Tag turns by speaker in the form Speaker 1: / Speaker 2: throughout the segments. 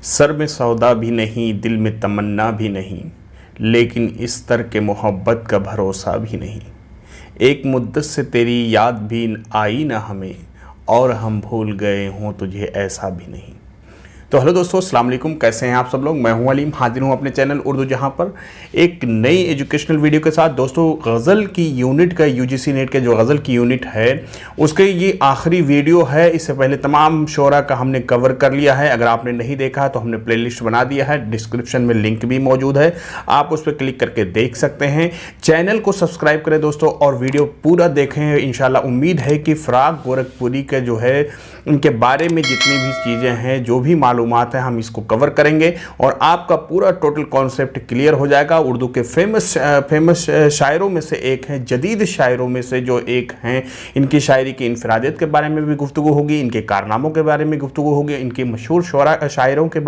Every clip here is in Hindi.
Speaker 1: सर में सौदा भी नहीं, दिल में तमन्ना भी नहीं, लेकिन इस तर के मोहब्बत का भरोसा भी नहीं। एक मुद्दत से तेरी याद भी आई ना हमें, और हम भूल गए हों तुझे ऐसा भी नहीं। तो हेलो दोस्तों, अस्सलाम वालेकुम। कैसे हैं आप सब लोग। मैं हूं अलीम, हाजिर हूं अपने चैनल उर्दू जहां पर एक नई एजुकेशनल वीडियो के साथ। दोस्तों, गज़ल की यूनिट का यूजीसी नेट के जो गज़ल की यूनिट है उसके ये आखिरी वीडियो है। इससे पहले तमाम शोरा का हमने कवर कर लिया है। अगर आपने नहीं देखा तो हमने प्लेलिस्ट बना दिया है, डिस्क्रिप्शन में लिंक भी मौजूद है, आप उस पर क्लिक करके देख सकते हैं। चैनल को सब्सक्राइब करें दोस्तों और वीडियो पूरा देखें। इंशाल्लाह उम्मीद है कि फ़राक गोरखपुरी के जो है उनके बारे में जितनी भी चीज़ें हैं, जो भी मालूमात है, हम इसको कवर करेंगे और आपका पूरा टोटल कॉन्सेप्ट क्लियर हो जाएगा। उर्दू के फेमस शायरों में से एक हैं, जदीद शायरों में से जो एक हैं। इनकी शायरी की इनफरादियत के बारे में भी गुफ्तगू होगी, इनके कारनामों के बारे में गुफ्तगू होगी, इनके मशहूर शायरों के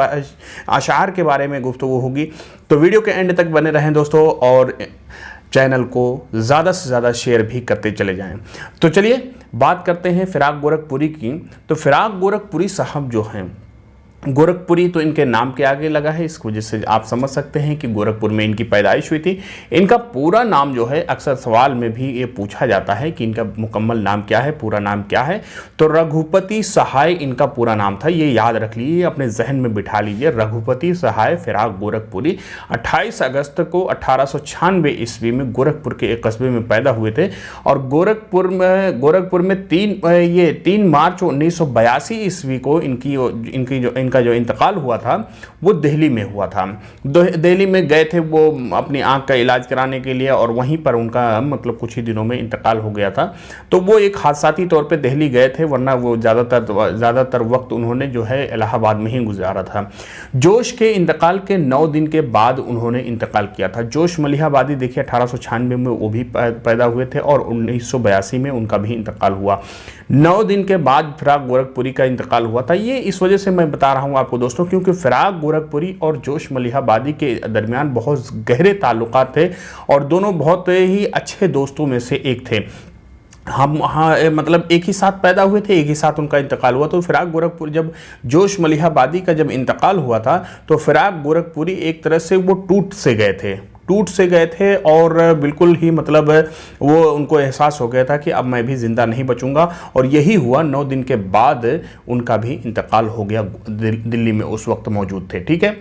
Speaker 1: अशार के बारे में गुफ्तगू होगी। तो वीडियो के एंड तक बने रहें दोस्तों और चैनल को ज़्यादा से ज़्यादा शेयर भी करते चले जाएं। तो चलिए बात करते हैं फ़राक गोरखपुरी की। तो फ़राक गोरखपुरी साहब जो हैं, गोरखपुरी तो इनके नाम के आगे लगा है, इस वजह से आप समझ सकते हैं कि गोरखपुर में इनकी पैदाइश हुई थी। इनका पूरा नाम जो है अक्सर सवाल में भी ये पूछा जाता है कि इनका मुकम्मल नाम क्या है, पूरा नाम क्या है। तो रघुपति सहाय इनका पूरा नाम था। ये याद रख लीजिए, अपने जहन में बिठा लीजिए। रघुपति सहाय फ़राक गोरखपुरी 28 अगस्त को 1896 ईस्वी में गोरखपुर के एक कस्बे में पैदा हुए थे। और गोरखपुर में 3 मार्च 1982 ईस्वी को इनका जो इंतकाल हुआ था वो दिल्ली में हुआ था। दिल्ली में गए थे वो अपनी आंख का इलाज कराने के लिए और वहीं पर उनका मतलब कुछ ही दिनों में इंतकाल हो गया था। तो वो एक हादसाती तौर पे दिल्ली गए थे, वरना वो ज़्यादातर वक्त उन्होंने जो है इलाहाबाद में ही गुजारा था। जोश के इंतकाल के 9 दिन के बाद उन्होंने इंतकाल किया था। जोश मलिहाबादी देखिए 1896 में वो भी पैदा हुए थे और 1982 में उनका भी इंतकाल हुआ। 9 दिन के बाद फ़राक गोरखपुरी का इंतकाल हुआ था। ये इस वजह से मैं बता रहा हूँ आपको दोस्तों, क्योंकि फ़राक गोरखपुरी और जोश मलिहाबादी के दरमियान बहुत गहरे ताल्लुकात थे और दोनों बहुत ही अच्छे दोस्तों में से एक थे। हम मतलब एक ही साथ पैदा हुए थे, एक ही साथ उनका इंतकाल हुआ। तो फ़राक गोरखपुरी, जब जोश मलिहाबादी का जब इंतकाल हुआ था तो फ़राक गोरखपुरी एक तरह से वो टूट से गए थे और बिल्कुल ही मतलब वो उनको एहसास हो गया था कि अब मैं भी ज़िंदा नहीं बचूंगा। और यही हुआ, 9 दिन के बाद उनका भी इंतकाल हो गया। दिल्ली में उस वक्त मौजूद थे, ठीक है।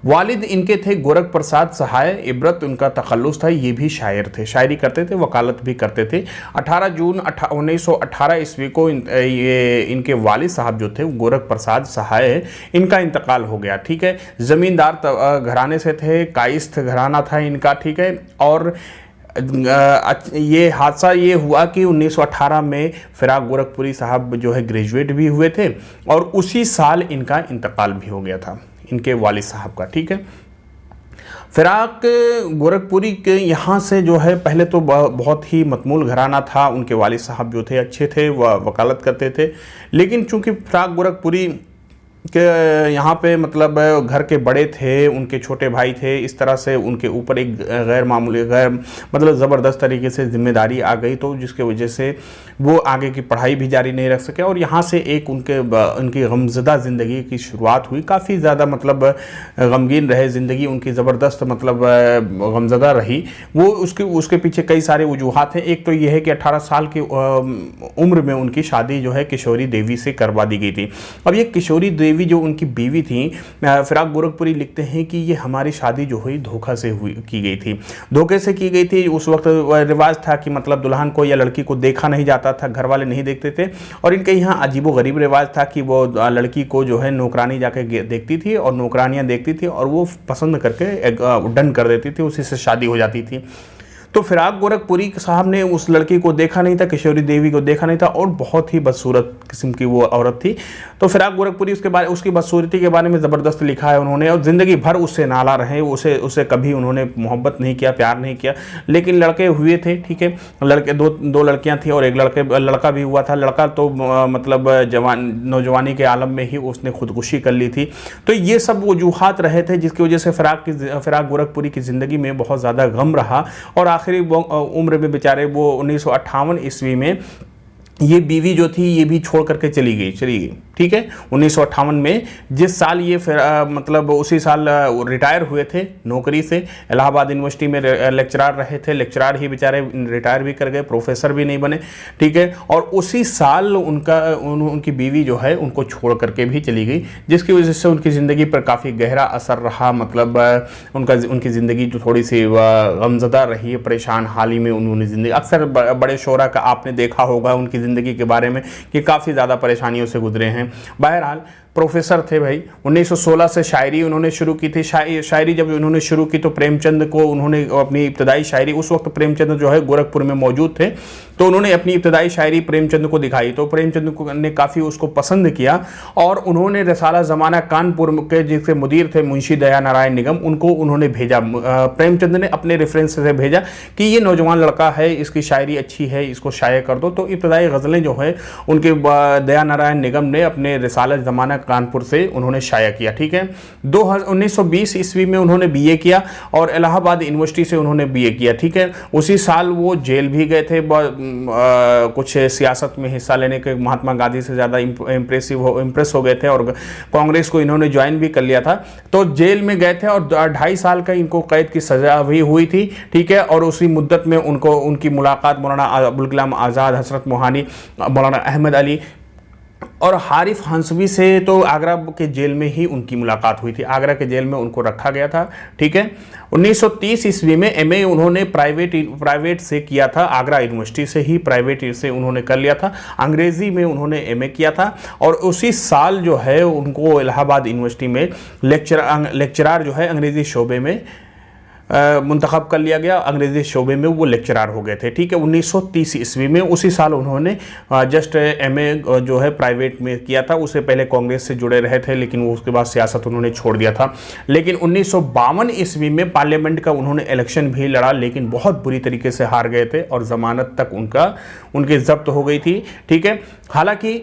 Speaker 1: वालिद इनके थे गोरख प्रसाद सहाय इबरत, उनका तखल्लुस था। ये भी शायर थे, शायरी करते थे, वकालत भी करते थे। 18 जून 1918 ईस्वी को ये इनके वालिद साहब जो थे गोरख प्रसाद सहाय, इनका इंतकाल हो गया, ठीक है। ज़मींदार घराने से थे, कायस्थ घराना था इनका, ठीक है। और ये हादसा ये हुआ कि 1918 में फ़राक गोरखपुरी साहब जो है ग्रेजुएट भी हुए थे और उसी साल इनका इंतकाल भी हो गया था, इनके वालिद साहब का, ठीक है। फ़राक गोरखपुरी के यहाँ से जो है पहले तो बहुत ही मतमूल घराना था। उनके वालिद साहब जो थे अच्छे थे, वह वकालत करते थे। लेकिन चूंकि फ़राक गोरखपुरी के यहाँ पे मतलब घर के बड़े थे, उनके छोटे भाई थे, इस तरह से उनके ऊपर एक गैर मतलब ज़बरदस्त तरीके से जिम्मेदारी आ गई, तो जिसके वजह से वो आगे की पढ़ाई भी जारी नहीं रख सके। और यहाँ से एक उनकी गमज़दा ज़िंदगी की शुरुआत हुई। काफ़ी ज़्यादा मतलब गमगीन रहे ज़िंदगी उनकी, ज़बरदस्त मतलब गमज़दा रही वो। उसके पीछे कई सारे वजूहात हैं। एक तो ये है कि 18 साल की उम्र में उनकी शादी जो है किशोरी देवी से करवा दी गई थी। अब ये किशोरी देवी जो उनकी बीवी थी, फ़राक गोरखपुरी लिखते हैं कि ये हमारी शादी जो हुई धोखा से की गई थी, धोखे से की गई थी। उस वक्त रिवाज था कि मतलब दुल्हन को या लड़की को देखा नहीं जाता था, घर वाले नहीं देखते थे। और इनके यहाँ अजीबो गरीब रिवाज था कि वो लड़की को जो है नौकरानी जाके देखती थी और नौकरानियाँ देखती थी और वो पसंद करके डन कर देती थी, उसी से शादी हो जाती थी। तो फ़राक गोरखपुरी साहब ने उस लड़की को देखा नहीं था, किशोरी देवी को देखा नहीं था और बहुत ही बदसूरत किस्म की वो औरत थी। तो फ़राक गोरखपुरी उसकी बदसूरती के बारे में ज़बरदस्त लिखा है उन्होंने और ज़िंदगी भर उससे नाला रहे। उसे कभी उन्होंने मोहब्बत नहीं किया, प्यार नहीं किया। लेकिन लड़के हुए थे, ठीक है। लड़के दो लड़कियां थी और एक लड़का भी हुआ था। लड़का तो मतलब नौजवानी के आलम में ही उसने खुदकुशी कर ली थी। तो ये सब वजूहात रहे थे जिसकी वजह से फ़राक गोरखपुरी की ज़िंदगी में बहुत ज़्यादा गम रहा और आखिरी उम्र में बेचारे वो 1958 ईस्वी में ये बीवी जो थी ये भी छोड़ करके चली गई ठीक है। 1958 में, जिस साल ये फिर मतलब उसी साल रिटायर हुए थे नौकरी से, इलाहाबाद यूनिवर्सिटी में लेक्चरार रहे थे, लेक्चरार ही बेचारे रिटायर भी कर गए, प्रोफेसर भी नहीं बने, ठीक है। और उसी साल उनकी बीवी जो है उनको छोड़ करके भी चली गई, जिसकी वजह से उनकी ज़िंदगी पर काफ़ी गहरा असर रहा। मतलब उनकी ज़िंदगी जो थोड़ी सी गमज़दा रही है, परेशान हाल ही में उन्होंने ज़िंदगी, अक्सर बड़े शोरा का आपने देखा होगा उनकी ज़िंदगी के बारे में कि काफ़ी ज़्यादा परेशानियों से गुजरे हैं। बहरहाल प्रोफेसर थे भाई। 1916 से शायरी उन्होंने शुरू की थी। शायरी जब उन्होंने शुरू की तो प्रेमचंद को उन्होंने अपनी इब्तदाई शायरी, उस वक्त प्रेमचंद जो है गोरखपुर में मौजूद थे, तो उन्होंने अपनी इब्तदाई शायरी प्रेमचंद को दिखाई, तो प्रेमचंद ने काफ़ी उसको पसंद किया और उन्होंने रिसाला ज़माना कानपुर के जिसके मुदीर थे मुंशी दया नारायण निगम, उनको उन्होंने भेजा, प्रेमचंद ने अपने रेफरेंस से भेजा कि ये नौजवान लड़का है, इसकी शायरी अच्छी है, इसको शाये कर दो। तो इब्तदाई गज़लें जो है उनके दया नारायण निगम ने अपने रिसाला ज़माना कानपुर से उन्होंने शाया किया, ठीक है। 1920 ईस्वी में उन्होंने बीए किया और इलाहाबाद यूनिवर्सिटी से उन्होंने बीए किया, ठीक है। उसी साल वो जेल भी गए थे, कुछ सियासत में हिस्सा लेने के, महात्मा गांधी से ज़्यादा इम्प्रेस हो गए थे और कांग्रेस को इन्होंने ज्वाइन भी कर लिया था, तो जेल में गए थे और 2.5 साल का इनको कैद की सजा भी हुई थी, ठीक है। और उसी मुद्दत में उनकी मुलाकात मौलाना अबुल कलाम आज़ाद, हजरत मोहानी, मौलाना अहमद अली और हारिफ हंसवी से तो आगरा के जेल में ही उनकी मुलाकात हुई थी, आगरा के जेल में उनको रखा गया था, ठीक है। 1930 ईस्वी में एमए उन्होंने प्राइवेट से किया था, आगरा यूनिवर्सिटी से ही प्राइवेट से उन्होंने कर लिया था, अंग्रेज़ी में उन्होंने एमए किया था और उसी साल जो है उनको इलाहाबाद यूनिवर्सिटी में लेक्चरार जो है अंग्रेज़ी शोबे में मुंतखब कर लिया गया, अंग्रेजी शोबे में वो लेक्चरार हो गए थे, ठीक है। 1930 ईस्वी में, उसी साल उन्होंने जस्ट एमए जो है प्राइवेट में किया था, उससे पहले कांग्रेस से जुड़े रहे थे लेकिन वो उसके बाद सियासत उन्होंने छोड़ दिया था। लेकिन 1952 ईस्वी में पार्लियामेंट का उन्होंने इलेक्शन भी लड़ा लेकिन बहुत बुरी तरीके से हार गए थे और ज़मानत तक उनके जब्त हो गई थी, ठीक है। हालांकि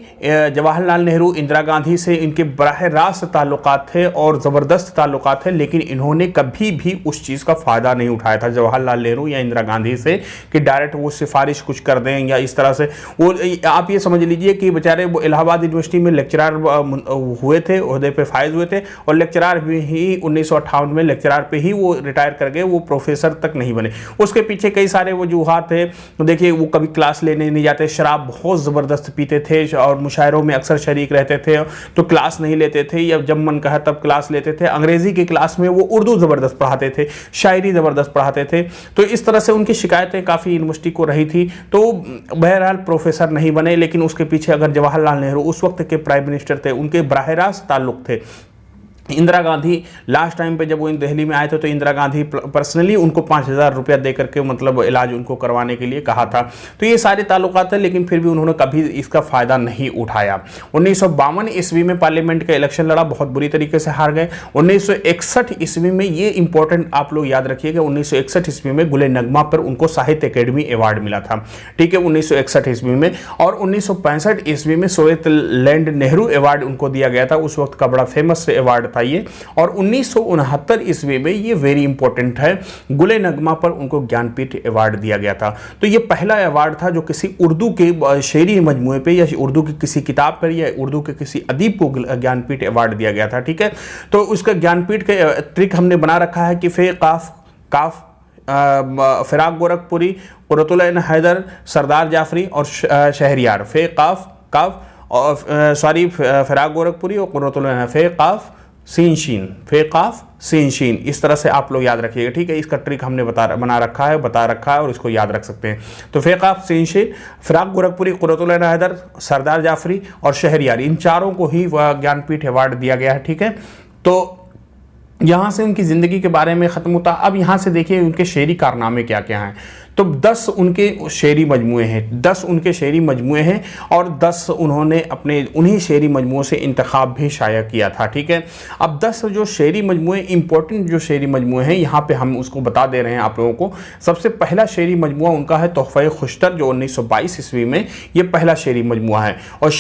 Speaker 1: जवाहरलाल नेहरू, इंदिरा गांधी से इनके बराह रास्त ताल्लुकात थे और ज़बरदस्त ताल्लुकात थे, लेकिन इन्होंने कभी भी उस चीज़ का फ़ायदा नहीं उठाया था जवाहरलाल नेहरू या इंदिरा गांधी से कि डायरेक्ट वो सिफारिश कुछ कर दें या इस तरह से। वो आप ये समझ लीजिए कि बेचारे वो इलाहाबाद यूनिवर्सिटी में लेक्चरार हुए थे, ओहदे पे फायज हुए थे और लेक्चरार भी ही 1958 में लेक्चरार पे ही वो रिटायर कर गए, वो प्रोफेसर तक नहीं बने। उसके पीछे कई सारे वजूहात थे। देखिए, वो कभी क्लास लेने नहीं जाते, शराब बहुत ज़बरदस्त पीते थे और मुशायरों में अक्सर शरीक रहते थे तो क्लास नहीं लेते थे या जब मन कहा तब क्लास लेते थे। अंग्रेज़ी की क्लास में वो उर्दू ज़बरदस्त पढ़ाते थे, शायरी ज़बरदस्त पढ़ाते थे, तो इस तरह से उनकी शिकायतें काफ़ी यूनिवर्सिटी को रही थी। तो बहरहाल प्रोफेसर नहीं बने, लेकिन उसके पीछे अगर जवाहरलाल नेहरू उस वक्त के प्राइम मिनिस्टर थे, उनके बराह रास्त ताल्लुक थे। इंदिरा गांधी लास्ट टाइम पे जब वो दिल्ली में आए थे तो इंदिरा गांधी पर्सनली उनको 5,000 रुपया दे करके मतलब इलाज उनको करवाने के लिए कहा था। तो ये सारे ताल्लुकात थे, लेकिन फिर भी उन्होंने कभी इसका फ़ायदा नहीं उठाया। 1952 ईस्वी में पार्लियामेंट का इलेक्शन लड़ा, बहुत बुरी तरीके से हार गए। 1961 ईस्वी में, ये इंपॉर्टेंट आप लोग याद रखिएगा, 1961 ईस्वी में गुले नगमा पर उनको साहित्य अकेडमी अवार्ड मिला था, ठीक है, 1961 ईस्वी में। और 1965 ईस्वी में सोवियत लैंड नेहरू अवार्ड उनको दिया गया था, उस वक्त का बड़ा फेमस अवार्ड था ये। और 1969 ईस्वी में, ये वेरी इंपॉर्टेंट है, गुले नगमा पर उनको ज्ञानपीठ अवार्ड दिया गया था। तो ये पहला अवार्ड था जो किसी उर्दू के शेरी मजमूए पे या उर्दू की किसी किताब पर या उर्दू के किसी अदीब को ज्ञानपीठ अवार्ड दिया गया था, ठीक है। तो उसका ज्ञानपीठ का ट्रिक हमने बना रखा है कि फे काफ काफ फिराक गोरखपुरी, कुर्रतुल ऐन हैदर, सरदार जाफरी और शहरियार, फे काफ काफ और फिराक गोरखपुरी और कुर्रतुल ऐन, फे काफ सीन शीन, फे काफ सीन शीन, इस तरह से आप लोग याद रखिएगा, ठीक है। इसका ट्रिक हमने बता रखा है और इसको याद रख सकते हैं। तो फे काफ सीन शीन, फिराक गोरखपुरी, कुर्रतुल ऐन हैदर, सरदार जाफरी और शहरियार, इन चारों को ही ज्ञानपीठ अवार्ड दिया गया है, ठीक है। तो यहाँ से उनकी ज़िंदगी के बारे में ख़त्म होता। अब यहाँ से देखिए उनके शेरी कारनामे क्या क्या हैं। तो 10 उनके शेरी मजमूए हैं, 10 उनके शेरी मजमूए हैं और 10 उन्होंने अपने उन्हीं शेरी मजमूओं से इंतखाब भी शाया किया था, ठीक है। अब 10 जो शेरी मजमूए, इंपॉर्टेंट जो शेरी मजमूए हैं, यहाँ पे हम उसको बता दे रहे हैं आप लोगों को। सबसे पहला शेरी मजमूआ उनका है तोहफ़े खुशतर, जो 1922 ईस्वी में ये पहला शेरी मजमूआ है। और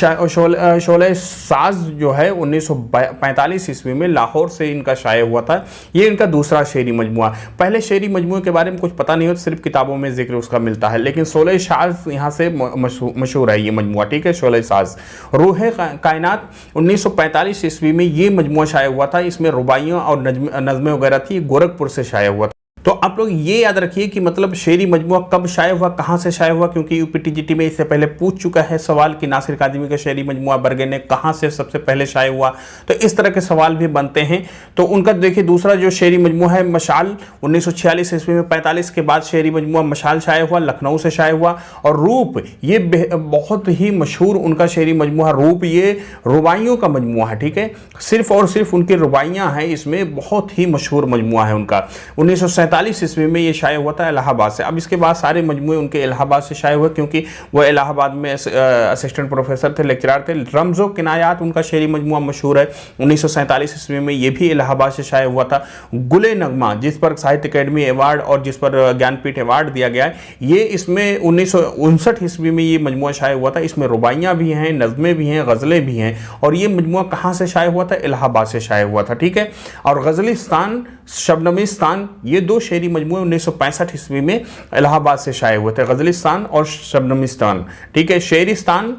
Speaker 1: शोले साज जो है 1945 ईस्वी में लाहौर से इनका शाया हुआ था, ये इनका दूसरा शेरी मजमूआ। पहले शेरी मजमूए के बारे में कुछ पता नहीं होता, सिर्फ किताबों में में जिक्र उसका मिलता है। लेकिन शोले साज यहाँ से मशहूर है ये मजमुआ, ठीक है, शोले साज। रूह कायनात 1945 ईस्वी में ये मजमुआ शाया हुआ था। इसमें रुबाइयाँ और नज़में वगैरह थी, गोरखपुर से शाया हुआ था। तो आप लोग ये याद रखिए कि मतलब शेरी मजमुआ कब शाया हुआ, कहाँ से शाया हुआ, क्योंकि यूपीटीजीटी में इससे पहले पूछ चुका है सवाल कि नासिर काज़मी का शेरी मजमुआ बरगने कहाँ से सबसे पहले शाया हुआ। तो इस तरह के सवाल भी बनते हैं। तो उनका देखिए दूसरा जो शेरी मजमुआ है मशाल, 1946 ईस्वी में 45 के बाद शेरी मजमुआ मशाल शाया हुआ, लखनऊ से शाया हुआ। और रूप, ये बहुत ही मशहूर उनका शेरी मजमुआ रूप, ये रुबाइयों का मजमुआ है, ठीक है, सिर्फ और सिर्फ उनकी रुबाइयाँ हैं इसमें, बहुत ही मशहूर मजमुआ है उनका। 1947 ईस्वी में ये शाया हुआ था इलाहाबाद से। अब इसके बाद सारे मजमुए उनके इलाहाबाद से शाया हुए, क्योंकि वो इलाहाबाद में असिस्टेंट प्रोफेसर थे, लेक्चरर थे। रमज़ो किनायात उनका शेरी मजमुआ मशहूर है, 1947 ईस्वी में ये भी इलाहाबाद से शाया हुआ था। गुले नगमा, जिस पर साहित्य अकेडमी अवार्ड और जिस पर ज्ञानपीठ अवार्ड दिया गया है, ये इसमें 1959 ईस्वी में ये मजमुआ शाया हुआ था। इसमें रुबाइयाँ भी हैं, नज़में भी हैं, गज़लें भी हैं। और ये मजमुआ कहाँ से शाया हुआ था? इलाहाबाद से शाया हुआ था, ठीक है। और गज़लिस्तान, शबनमिस्तान, ये दो शेरी मजमुए 1965 ईस्वी में इलाहाबाद से शाये हुए थे, गज़लिस्तान और शबनमिस्तान, ठीक है। शेरिस्तान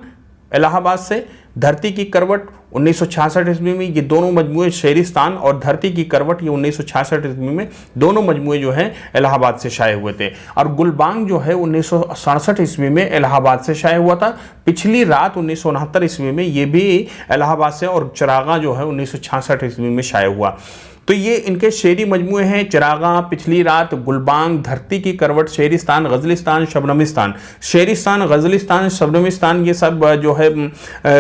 Speaker 1: इलाहाबाद से, धरती की करवट 1966 ईस्वी में, ये दोनों मजमुए शेरिस्तान और धरती की करवट ये 1966 ईस्वी में दोनों मजमुए जो हैं इलाहाबाद से शाये हुए थे। और गुलबांग जो है 1967 ईस्वी में इलाहाबाद से शाया हुआ था। पिछली रात 1969 ईस्वी में ये भी इलाहाबाद से, और चिरागा जो है 1966 ईस्वी में शाया हुआ। तो ये इनके शेरी मजमुए हैं, चिरागा, पिछली रात, गुलबांग, धरती की करवट, शेरिस्तान, गज़लिस्तान, शबनमिस्तान। शेरिस्तान, गज़लिस्तान, शबनमिस्तान ये सब जो है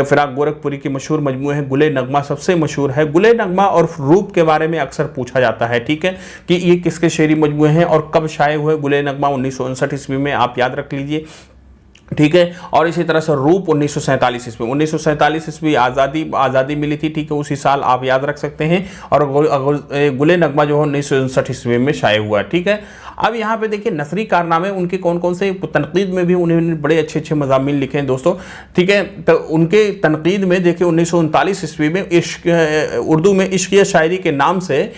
Speaker 1: फिराक गोरखपुरी के मशहूर मजमुए हैं। गुले नगमा सबसे मशहूर है। गुले नगमा और रूप के बारे में अक्सर पूछा जाता है, ठीक है, कि ये किसके शेरी मजमुए हैं और कब शाये हुए। गुले नगमा 1959 ईस्वी में, आप याद रख लीजिए, ठीक है। और इसी तरह से रूप 1947 ईस्वी, 1947 ईस्वी आज़ादी मिली थी, ठीक है, उसी साल आप याद रख सकते हैं। और गुले नगमा जो है 1959 ईस्वी में शाये हुआ, ठीक है। अब यहाँ पे देखिए नसरी कारनामे उनके कौन कौन से, तनकीद में भी उन्होंने बड़े अच्छे अच्छे मज़ामीन लिखे हैं दोस्तों, ठीक है। तो उनके तनकीद में देखिए 1939 ईस्वी में उर्दू में इश्किया शायरी के नाम से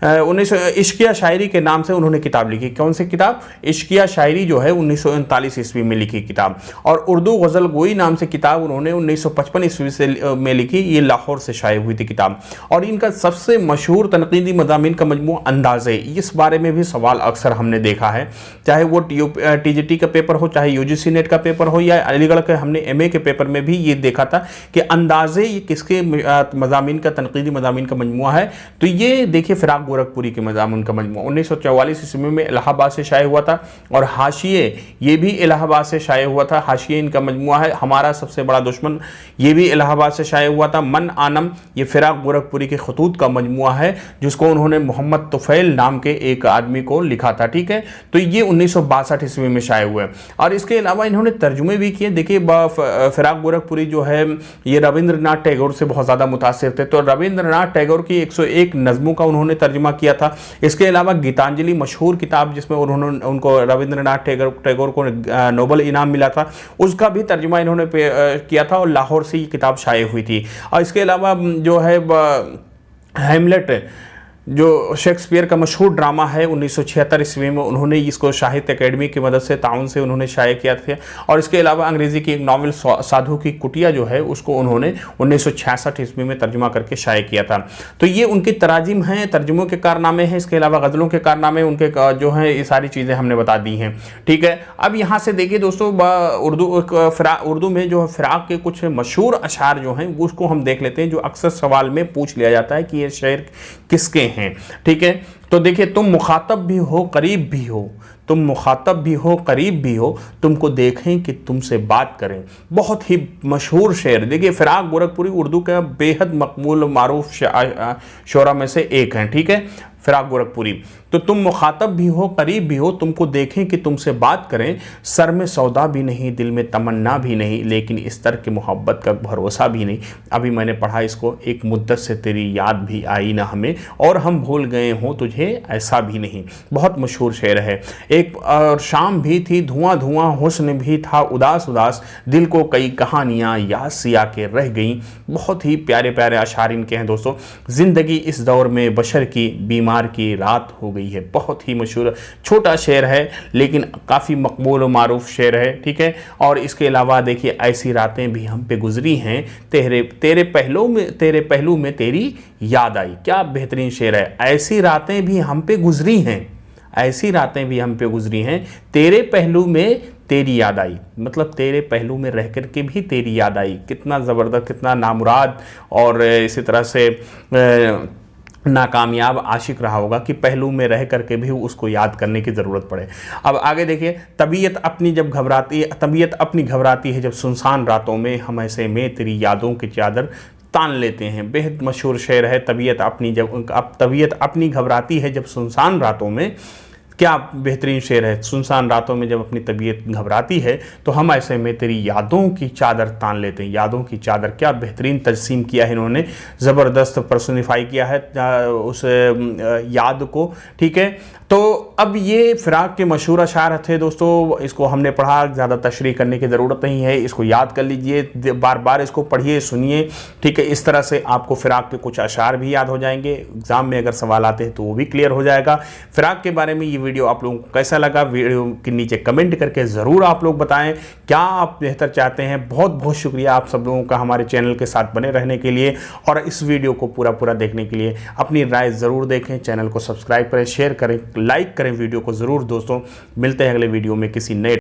Speaker 1: इश्किया शायरी के नाम से उन्होंने किताब लिखी। कौन सी किताब? इश्किया शायरी जो है 1939 ईस्वी में लिखी किताब। और उर्दू गज़ल गोई नाम से किताब उन्होंने 1955 ईस्वी से में लिखी, ये लाहौर से शाये हुई थी किताब। और इनका सबसे मशहूर तनकीदी मज़ामीन का मजमूआ अंदाज़े, इस बारे में भी सवाल अक्सर हमने देखा है, चाहे वो TGT का पेपर हो, चाहे UGC नेट का पेपर हो, या अलीगढ़ के हमने MA के पेपर में भी ये देखा था कि अंदाज़े ये किसके मज़ामीन का, तनकीदी मज़ामीन का मजमूआ है। तो ये देखिए फिराक गोरखपुरी के मज़ामीन का मजमूआ 1944 ईस्वी में इलाहाबाद से शाये हुआ था। और हाशिए, ये भी इलाहाबाद से शाये हुआ था। हाशिए इनका मजमूआ है। हमारा सबसे बड़ा दुश्मन, ये भी इलाहाबाद से शाये हुआ था। मन आनम, ये फिराक गोरखपुरी के खतूत का मजमूआ है, जिसको उन्होंने मोहम्मद तुफैल नाम के एक आदमी को लिखा था, ठीक है। तो ये 1962 ईस्वी में शाये हुए। और इसके अलावा इन्होंने तर्जुमे भी किए। देखिए फिराक गोरखपुरी जो है ये रविंद्रनाथ टैगोर से बहुत ज़्यादा मुतासिर थे। तो रविंद्रनाथ टैगोर की 101 नज़मों का उन्होंने तर्जुमा किया था। इसके अलावा गीतांजलि मशहूर किताब, जिसमें उनको रविंद्रनाथ टैगोर को नोबेल इनाम मिला था, उसका भी तर्जुमा इन्होंने किया था और लाहौर से ये किताब शाये हुई थी। और इसके अलावा जो है हैमलेट, जो शेक्सपियर का मशहूर ड्रामा है, 1976 ईस्वी में उन्होंने इसको साहित्य अकेडमी की मदद से, ताउन से उन्होंने शाये किया था। और इसके अलावा अंग्रेज़ी की एक नावल साधु की कुटिया जो है, उसको उन्होंने 1966 ईस्वी में तर्जुमा करके शाये किया था। तो ये उनकी तराजिम हैं, तर्जुमों के कारनामे हैं। इसके अलावा गज़लों के कारनामे उनके जो हैं, ये सारी चीज़ें हमने बता दी हैं, ठीक है। अब यहाँ से देखिए दोस्तों, उर्दू में जो फिराक के कुछ मशहूर अशार जो हैं, उसको हम देख लेते हैं, जो अक्सर सवाल में पूछ लिया जाता है कि ये शेर किसके हैं, ठीक है। तो देखिए, तुम मुखातब भी हो करीब भी हो, तुम मुखातब भी हो करीब भी हो, तुमको देखें कि तुमसे बात करें। बहुत ही मशहूर शेर। देखिए फिराक गोरखपुरी उर्दू का बेहद मकबूल मारूफ शोरा में से एक हैं, ठीक है, फिराक गोरखपुरी। तो तुम मुखातब भी हो करीब भी हो, तुमको देखें कि तुमसे बात करें। सर में सौदा भी नहीं, दिल में तमन्ना भी नहीं, लेकिन इस तरह की मोहब्बत का भरोसा भी नहीं। अभी मैंने पढ़ा इसको, एक मुद्दत से तेरी याद भी आई ना हमें, और हम भूल गए हों तुझे ऐसा भी नहीं। बहुत मशहूर शेर है। एक और शाम भी थी, धुआं धुआं हुस्न भी था, उदास उदास दिल को कई कहानियाँ याद सिया के रह गईं। बहुत ही प्यारे प्यारे अशार इनके हैं दोस्तों। ज़िंदगी इस दौर में बशर की बीमार की रात हो गई गई है। बहुत ही मशहूर छोटा शेर है लेकिन काफ़ी मकबूल और मारूफ शेर है, ठीक है। और इसके अलावा देखिए, ऐसी रातें भी हम पे गुजरी हैं, तेरे पहलू में तेरी याद आई। क्या बेहतरीन शेर है। ऐसी रातें भी हम पे गुजरी हैं, ऐसी रातें भी हम पे गुजरी हैं, तेरे पहलू में तेरी याद आई। मतलब तेरे पहलू में रह कर के भी तेरी याद आई। कितना ज़बरदस्त, कितना नामुराद और इसी तरह से नाकामयाब आशिक रहा होगा कि पहलू में रह करके भी उसको याद करने की ज़रूरत पड़े। अब आगे देखिए, तबीयत अपनी घबराती है जब सुनसान रातों में, हम ऐसे में तेरी यादों की चादर तान लेते हैं। बेहद मशहूर शेर है। तबीयत अपनी घबराती है जब सुनसान रातों में। क्या बेहतरीन शेर है। सुनसान रातों में जब अपनी तबीयत घबराती है तो हम ऐसे में तेरी यादों की चादर तान लेते हैं। यादों की चादर, क्या बेहतरीन तजसीम किया है इन्होंने, ज़बरदस्त पर्सोनिफाई किया है उस याद को, ठीक है। तो अब ये फ़िराक के मशहूर अशार थे दोस्तों, इसको हमने पढ़ा, ज़्यादा तशरीह करने की ज़रूरत नहीं है। इसको याद कर लीजिए, बार बार इसको पढ़िए, सुनिए, ठीक है। इस तरह से आपको फ़िराक के कुछ अशार भी याद हो जाएंगे। एग्ज़ाम में अगर सवाल आते हैं तो वो भी क्लियर हो जाएगा। फ़िराक के बारे में ये वीडियो आप लोगों को कैसा लगा, वीडियो के नीचे कमेंट करके ज़रूर आप लोग बताएं क्या आप बेहतर चाहते हैं। बहुत बहुत शुक्रिया आप सब लोगों का हमारे चैनल के साथ बने रहने के लिए और इस वीडियो को पूरा देखने के लिए। अपनी राय ज़रूर देखें, चैनल को सब्सक्राइब करें, शेयर करें, लाइक करें वीडियो को ज़रूर दोस्तों। मिलते हैं अगले वीडियो में किसी नए